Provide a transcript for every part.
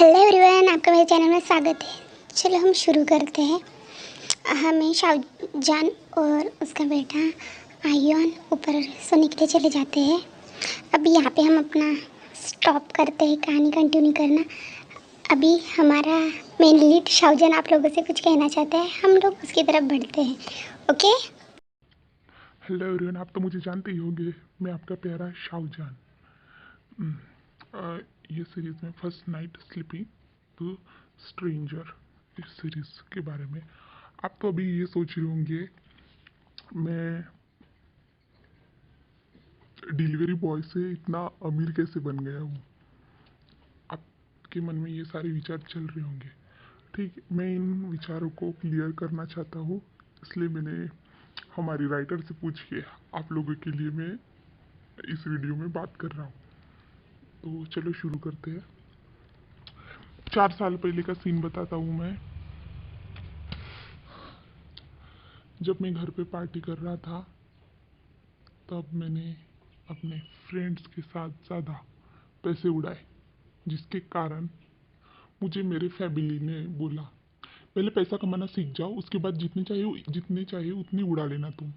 Hello everyone, आपका मेरे channel में स्वागत है। चलो हम शुरू करते हैं। हमें शाहजान और उसका बेटा आयुन ऊपर सोने के लिए चले जाते हैं। अभी यहाँ पे हम अपना स्टॉप करते हैं, कहानी कंटिन्यू करना। अभी हमारा मेन लीड शाहजान आप लोगों से कुछ कहना चाहता है, हम लोग उसकी तरफ बढ़ते हैं। ओके। हेलो एवरीवन, आप तो मुझे जानते ही होंगे, मैं आपका प्यारा शाहजान। ये सीरीज़ में first night sleeping to stranger, इस सीरीज़ के बारे में आप तो अभी ये सोच रहे होंगे मैं डिलीवरी बॉय से इतना अमीर कैसे बन गया हूँ। आपके मन में ये सारे विचार चल रहे होंगे। ठीक, मैं इन विचारों को क्लियर करना चाहता हूँ, इसलिए मैंने हमारी राइटर से पूछ के आप लोगों के लिए मैं इस वीडियो में बात कर रहा हूँ। तो चलो शुरू करते हैं। 4 साल पहले का सीन बताता हूँ मैं। जब मैं घर पे पार्टी कर रहा था तब मैंने अपने फ्रेंड्स के साथ ज़्यादा पैसे उड़ाए, जिसके कारण मुझे मेरे फैमिली ने बोला पहले पैसा कमाना सीख जाओ, उसके बाद जितने चाहिए उतनी उड़ा लेना तुम।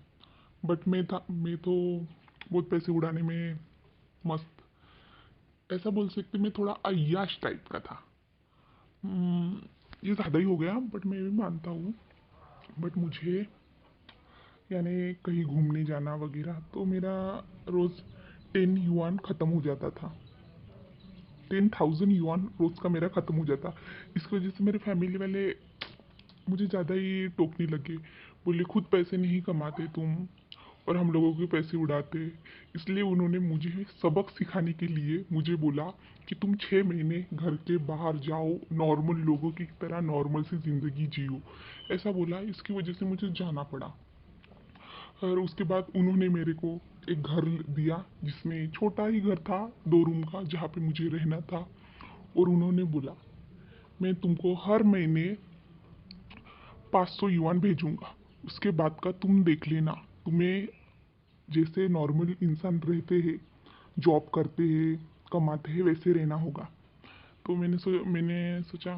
बट मैं तो बहुत पैसे उड़ाने में मस्त, ऐसा बोल सकते मैं थोड़ा अय्याश टाइप का था। ये ज़्यादा ही हो गया बट मैं भी मानता हूँ। बट मुझे यानी कहीं घूमने जाना वगैरह तो मेरा रोज़ 10 युआन ख़त्म हो जाता था। 10,000 युआन रोज़ का मेरा ख़त्म हो जाता। इसकी वजह से मेरे फैमिली वाले मुझे ज़्यादा ही टोकने लगे। बोले खुद पैसे नहीं कमाते तुम और हम लोगों के पैसे उड़ाते। इसलिए उन्होंने मुझे सबक सिखाने के लिए मुझे बोला कि तुम 6 महीने घर के बाहर जाओ, नॉर्मल लोगों की तरह नॉर्मल सी ज़िंदगी जियो, ऐसा बोला। इसकी वजह से मुझे जाना पड़ा। और उसके बाद उन्होंने मेरे को एक घर दिया, जिसमें छोटा ही घर था, 2 रूम का, जहाँ पे मुझे रहना था। और उन्होंने बोला मैं तुमको हर महीने 500 युआन भेजूंगा, उसके बाद का तुम देख लेना। तुम्हें जैसे नॉर्मल इंसान रहते हैं, जॉब करते हैं, कमाते हैं, वैसे रहना होगा। तो मैंने सोचा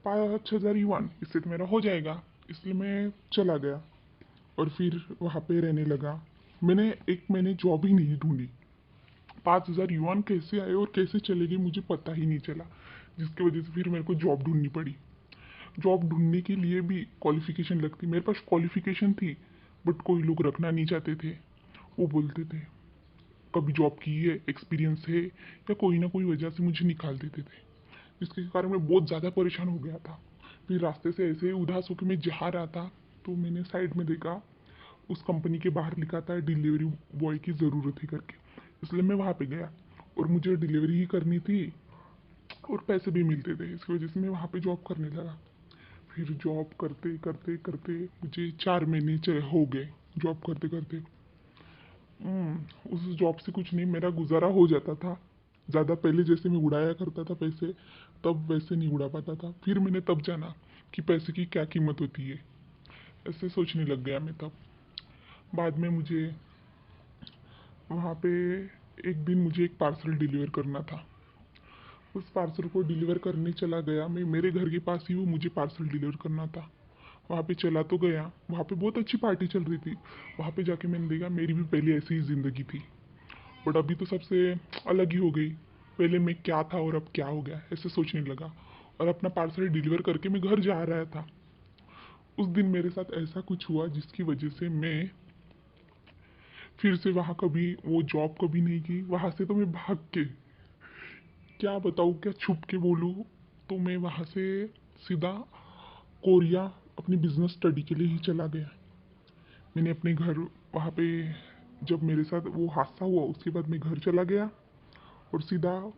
5,000 युआन इससे तो मेरा हो जाएगा, इसलिए मैं चला गया और फिर वहाँ पे रहने लगा। मैंने एक महीने जॉब ही नहीं ढूंढी। 5,000 युआन कैसे आए और कैसे चले गए मुझे पता ही नहीं चला, जिसकी वजह से फिर मेरे को जॉब ढूंढनी पड़ी। जॉब ढूंढने के लिए भी क्वालिफिकेशन लगती। मेरे पास क्वालिफिकेशन थी बट कोई लोग रखना नहीं चाहते थे। वो बोलते थे कभी जॉब की है, एक्सपीरियंस है, या कोई ना कोई वजह से मुझे निकाल देते थे, जिसके कारण मैं बहुत ज़्यादा परेशान हो गया था। फिर रास्ते से ऐसे ही उदास होकर मैं जा रहा था तो मैंने साइड में देखा, उस कंपनी के बाहर लिखा था डिलीवरी बॉय की ज़रूरत है करके। इसलिए मैं वहाँ पे गया और मुझे डिलीवरी ही करनी थी और पैसे भी मिलते थे, इसकी वजह से मैं वहाँ पे जॉब करने लगा। फिर जॉब करते करते करते मुझे 4 महीने हो गए जॉब करते करते। उस जॉब से कुछ नहीं, मेरा गुजारा हो जाता था। ज़्यादा पहले जैसे मैं उड़ाया करता था पैसे, तब वैसे नहीं उड़ा पाता था। फिर मैंने तब जाना कि पैसे की क्या कीमत होती है, ऐसे सोचने लग गया मैं तब। बाद में मुझे वहाँ पे एक दिन मुझे एक पार्सल डिलीवर करना था। उस पार्सल को डिलीवर करने चला गया मैं, मेरे घर के पास ही वो मुझे पार्सल डिलीवर करना था। वहाँ पे चला तो गया, वहाँ पे बहुत अच्छी पार्टी चल रही थी। वहाँ पे जाके मैंने देखा मेरी भी पहले ऐसी ही ज़िंदगी थी, बट अभी तो सबसे अलग ही हो गई। पहले मैं क्या था और अब क्या हो गया, ऐसे सोचने लगा। और अपना पार्सल डिलीवर करके मैं घर जा रहा था। उस दिन मेरे साथ ऐसा कुछ हुआ जिसकी वजह से मैं फिर से वहाँ कभी वो जॉब कभी नहीं की। वहाँ से तो मैं भाग के, क्या बताऊँ, क्या छुप के बोलूँ, तो मैं वहाँ से सीधा कोरिया अपनी बिजनेस स्टडी के लिए ही चला गया। मैंने अपने घर वहाँ पे, जब मेरे साथ वो हादसा हुआ उसके बाद मैं घर चला गया और सीधा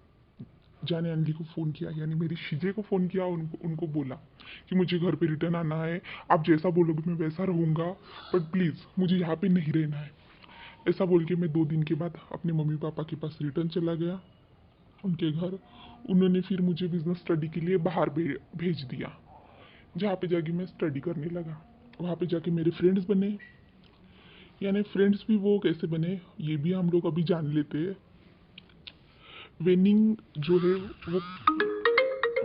जाने अनली को फ़ोन किया, यानी मेरी शीजे को फ़ोन किया। उनको बोला कि मुझे घर पे रिटर्न आना है, आप जैसा बोलोगे मैं वैसा रहूँगा, बट प्लीज़ मुझे यहाँ पे नहीं रहना है। ऐसा बोल के मैं 2 दिन के बाद अपने मम्मी पापा के पास रिटर्न चला गया उनके घर। उन्होंने फिर मुझे बिजनेस स्टडी के लिए बाहर भेज दिया, जहाँ पे जाके मैं स्टडी करने लगा। वहाँ पे जाके मेरे फ्रेंड्स बने। यानी फ्रेंड्स भी वो कैसे बने ये भी हम लोग अभी जान लेते हैं। वेनिंग जो है वो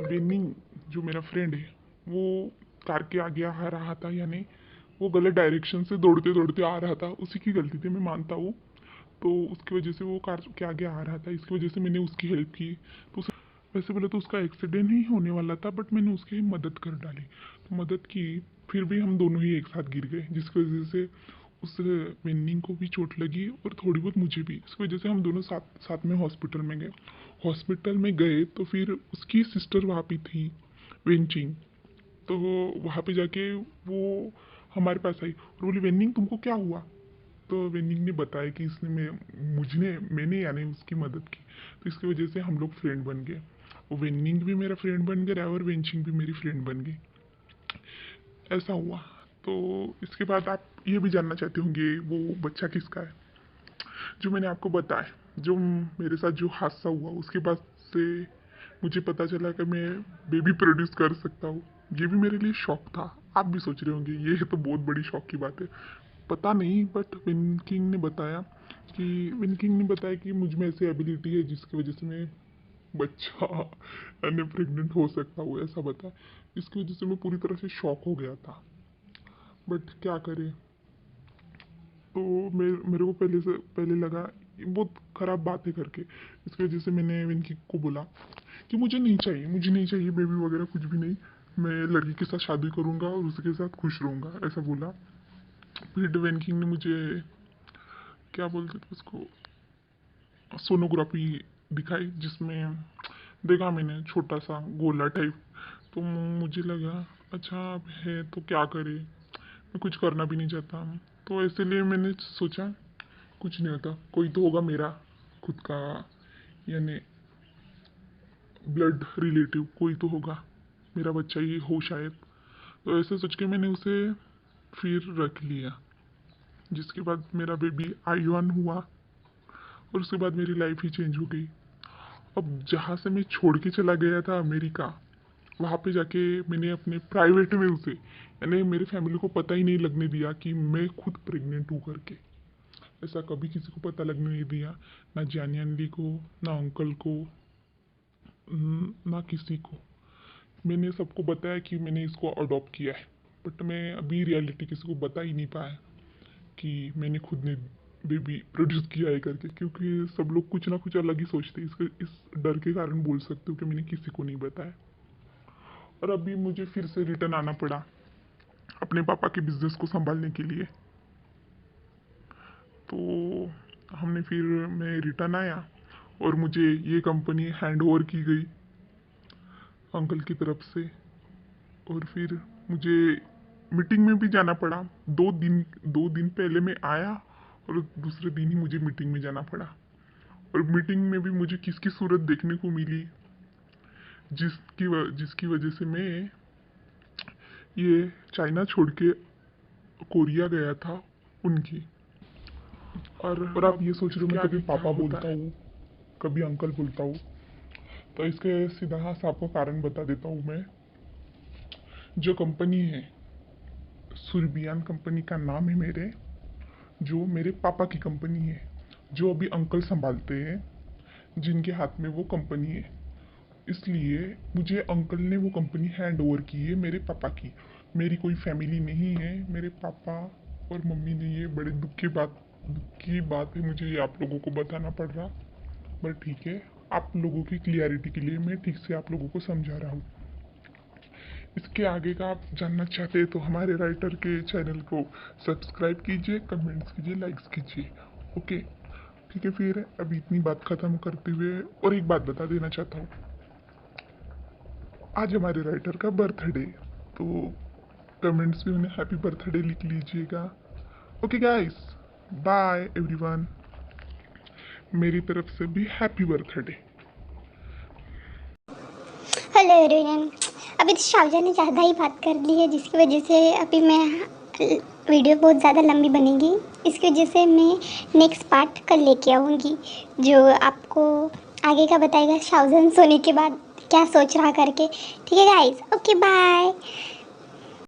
वेनिंग जो मेरा फ्रेंड है वो कार के आगे आ रहा था, यानी वो गलत डायरेक्शन से दौड़ते दौड़ते आ रहा था, उसी की गलती थी, मैं मानता हूँ। तो उसकी वजह से वो कार के आगे आ रहा था, इसकी वजह से मैंने उसकी हेल्प की। तो वैसे बोले तो उसका एक्सीडेंट ही होने वाला था, बट मैंने उसकी मदद कर डाली, तो मदद की। फिर भी हम दोनों ही एक साथ गिर गए, जिसकी वजह से उस वेन्निंग को भी चोट लगी और थोड़ी बहुत मुझे भी। इस वजह से हम दोनों साथ साथ में हॉस्पिटल में गए। हॉस्पिटल में गए तो फिर उसकी सिस्टर वहाँ पे थी, वेंचिंग। तो वहाँ पे जाके वो हमारे पास आई और बोली, वेन्निंग तुमको क्या हुआ? तो वेनिंग ने बताया कि इसने मैंने यानी उसकी मदद की, तो इसकी वजह से हम लोग फ्रेंड बन गए। वो वेनिंग भी मेरा फ्रेंड बन गया और वेंचिंग भी मेरी फ्रेंड बन गई। ऐसा हुआ। तो इसके बाद आप ये भी जानना चाहते होंगे वो बच्चा किसका है, जो मैंने आपको बताया, जो मेरे साथ जो हादसा हुआ उसके बाद से मुझे पता चला कि मैं बेबी प्रोड्यूस कर सकता हूँ। ये भी मेरे लिए शौक था। आप भी सोच रहे होंगे ये तो बहुत बड़ी शौक की बात है। पता नहीं, बट विन किंग ने बताया कि मुझ में ऐसी एबिलिटी है जिसकी वजह से मैं बच्चा यानी प्रेग्नेंट हो सकता हूँ, ऐसा बताया। इसकी वजह से मैं पूरी तरह से शॉक हो गया था, बट क्या करें। तो मेरे को पहले लगा ये बहुत ख़राब बात है करके। इसकी वजह से मैंने विनकी को बोला कि मुझे नहीं चाहिए बेबी वगैरह कुछ भी नहीं, मैं लड़की के साथ शादी करूँगा और उसके साथ खुश रहूँगा, ऐसा बोला। फिर विनकिंग ने मुझे क्या बोलते थे उसको, सोनोग्राफी दिखाई, जिसमें देखा मैंने छोटा सा गोला टाइप। तो मुझे लगा अच्छा अब है तो क्या करे, मैं कुछ करना भी नहीं चाहता। तो इसलिए मैंने सोचा कुछ नहीं होता, कोई तो होगा मेरा खुद का, यानी ब्लड रिलेटिव कोई तो होगा, मेरा बच्चा ही हो शायद। तो ऐसे सोच के मैंने उसे फिर रख लिया, जिसके बाद मेरा बेबी आयुआन हुआ और उसके बाद मेरी लाइफ ही चेंज हो गई। अब जहाँ से मैं छोड़ के चला गया था अमेरिका, वहाँ पे जाके मैंने अपने प्राइवेट में उसे, यानी मेरी फैमिली को पता ही नहीं लगने दिया कि मैं खुद प्रेग्नेंट हूँ करके। ऐसा कभी किसी को पता लगने नहीं दिया, ना जानी आंटी को, ना अंकल को, ना किसी को। मैंने सबको बताया कि मैंने इसको अडॉप्ट किया है, बट मैं अभी रियलिटी किसी को बता ही नहीं पाया कि मैंने खुद ने बेबी प्रोड्यूस किया है करके, क्योंकि सब लोग कुछ ना कुछ अलग ही सोचते हैं। इस डर के कारण बोल सकते हो कि मैंने किसी को नहीं बताया। और अभी मुझे फिर से रिटर्न आना पड़ा अपने पापा के बिजनेस को संभालने के लिए। तो मैं रिटर्न आया और मुझे ये कंपनी हैंड ओवर की गई अंकल की तरफ से। और फिर मुझे मीटिंग में भी जाना पड़ा। 2 दिन पहले मैं आया और दूसरे दिन ही मुझे मीटिंग में जाना पड़ा। और मीटिंग में भी मुझे किसकी सूरत देखने को मिली, जिसकी वजह से मैं ये चाइना छोड़ के कोरिया गया था, उनकी। और आप ये सोच रहे हो मैं कभी पापा बोलता हूँ, कभी अंकल बोलता हूँ, तो इसके सीधा सा आपको कारण बता देता हूँ मैं। जो कंपनी है सुरबियान कंपनी का नाम है मेरे, जो मेरे पापा की कंपनी है, जो अभी अंकल संभालते हैं, जिनके हाथ में वो कंपनी है। इसलिए मुझे अंकल ने वो कंपनी हैंड ओवर की है मेरे पापा की। मेरी कोई फैमिली नहीं है, मेरे पापा और मम्मी ने। ये बड़े दुख की बात है, मुझे ये आप लोगों को बताना पड़ रहा, बट ठीक है, आप लोगों की क्लियरिटी के लिए मैं ठीक से आप लोगों को समझा रहा हूँ। इसके आगे का आप जानना चाहते हैं तो हमारे राइटर के चैनल को सब्सक्राइब कीजिए, कमेंट्स कीजिए, लाइक्स कीजिए। ओके, ठीक है। फिर अभी इतनी बात खत्म करते हुए और एक बात बता देना चाहता हूँ, आज हमारे राइटर का बर्थडे, तो कमेंट्स में उन्हें हैप्पी बर्थडे लिख लीजिएगा। ओके गाइस, बाय एवरीवन, मेरी तरफ से भी हैप्पी बर्थडे। Hello everyone. अभी तो शाहजहां ने ज़्यादा ही बात कर ली है, जिसकी वजह से अभी मैं वीडियो बहुत ज़्यादा लंबी बनेगी। इसकी वजह से मैं नेक्स्ट पार्ट कल लेके आऊँगी, जो आपको आगे का बताएगा शाहजहां सोने के बाद क्या सोच रहा करके। ठीक है गाइस, ओके बाय।